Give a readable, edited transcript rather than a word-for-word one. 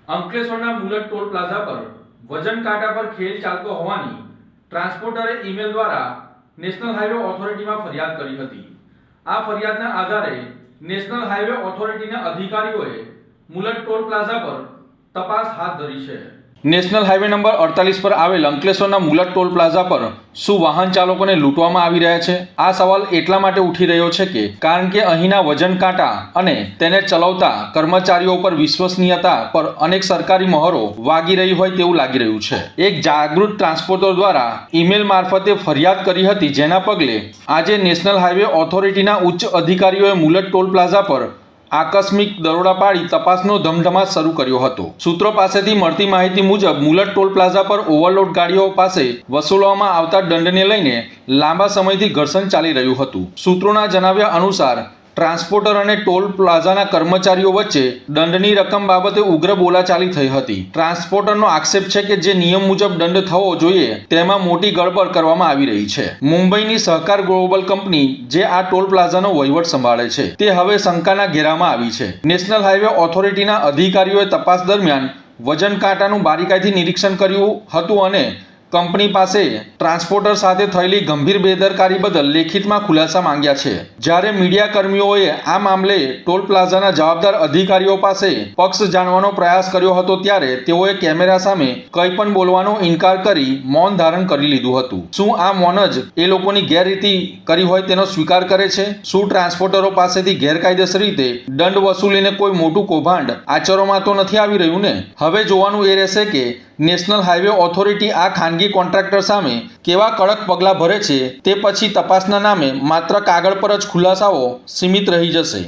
અંકલેશ્વરના મુલટ toll plaza પર વજન કાંટા પર ખેલ ચાલતો હોવાની ટ્રાન્સપોર્ટરે ઈમેલ દ્વારા નેશનલ હાઈવે ઓથોરિટીમાં ફરિયાદ કરી હતી। આ ફરિયાદના આધારે નેશનલ હાઈવે ઓથોરિટીના અધિકારીઓએ મુલટ ટોલ પ્લાઝા પર તપાસ હાથ ધરી છે। નેશનલ હાઈવે નંબર 48 પર આવેલ અંકલેશ્વરના મુલટ ટોલ પ્લાઝા પર શું વાહન ચાલકોને લૂંટવામાં આવી રહ્યા છે? આ સવાલ એટલા માટે ઉઠી રહ્યો છે કે કારણ કે અહીંના વજન કાંટા અને તેને ચલાવતા કર્મચારીઓ પર વિશ્વસનીયતા પર અનેક સરકારી મહોરો વાગી રહી હોય તેવું લાગી રહ્યું છે। એક જાગૃત ટ્રાન્સપોર્ટર દ્વારા ઈમેલ મારફતે ફરિયાદ કરી હતી, જેના પગલે આજે નેશનલ હાઈવે ઓથોરિટીના ઉચ્ચ અધિકારીઓએ મુલટ ટોલ પ્લાઝા પર આકસ્મિક દરોડા પાડી તપાસનો ધમધમાટ શરૂ કર્યો હતો। સૂત્રો પાસેથી મળતી માહિતી મુજબ મુલટ ટોલ પ્લાઝા પર ઓવરલોડ ગાડીઓ પાસે વસૂલવામાં આવતા દંડને લઈને લાંબા સમયથી ઘર્ષણ ચાલી રહ્યું હતું। સૂત્રોના જણાવ્યા અનુસાર ટ્રાન્સપોર્ટર અને ટોલ પ્લાઝાના કર્મચારીઓ વચ્ચે દંડની રકમ બાબતે ઉગ્ર બોલાચાલી થઈ હતી। ટ્રાન્સપોર્ટરનો આક્ષેપ છે કે જે નિયમ મુજબ દંડ થવો જોઈએ તેમાં મોટી ગડબડ કરવામાં આવી રહી છે। મુંબઈની સહકાર ગ્લોબલ કંપની જે આ ટોલ પ્લાઝાનો વહીવટ સંભાળે છે તે હવે શંકાના ઘેરામાં આવી છે। નેશનલ હાઈવે ઓથોરિટીના અધિકારીઓએ તપાસ દરમિયાન વજન કાંટાનું બારીકાઈથી નિરીક્ષણ કર્યું હતું અને કંપની પાસે ટ્રાન્સપોર્ટર સાથે થયેલી ગંભીર બેદરકારી બદલ લેખિતમાં ખુલાસા માંગ્યા છે। જ્યારે મીડિયા કર્મીઓએ આ મામલે ટોલ પ્લાઝાના જવાબદાર અધિકારીઓ પાસે પક્ષ જાણવાનો પ્રયાસ કર્યો હતો ત્યારે તેઓએ કેમેરા સામે કંઈ પણ બોલવાનો ઇનકાર કરી મૌન ધારણ કરી લીધું હતું। શું આ મૌન જ એ લોકોની ગેરરીતિ કરી હોય તેનો સ્વીકાર કરે છે? શું ટ્રાન્સપોર્ટરો પાસેથી ગેરકાયદેસર રીતે દંડ વસૂલીને કોઈ મોટું કૌભાંડ આચરવામાં તો નથી આવી રહ્યું ને? હવે જોવાનું એ રહેશે કે નેશનલ હાઈવે ઓથોરિટી આ ખાનગી કોન્ટ્રાક્ટર સામે કેવા કડક પગલાં ભરે છે। તે પછી તપાસના નામે માત્ર કાગળ પર જ ખુલાસાઓ સીમિત રહી જશે।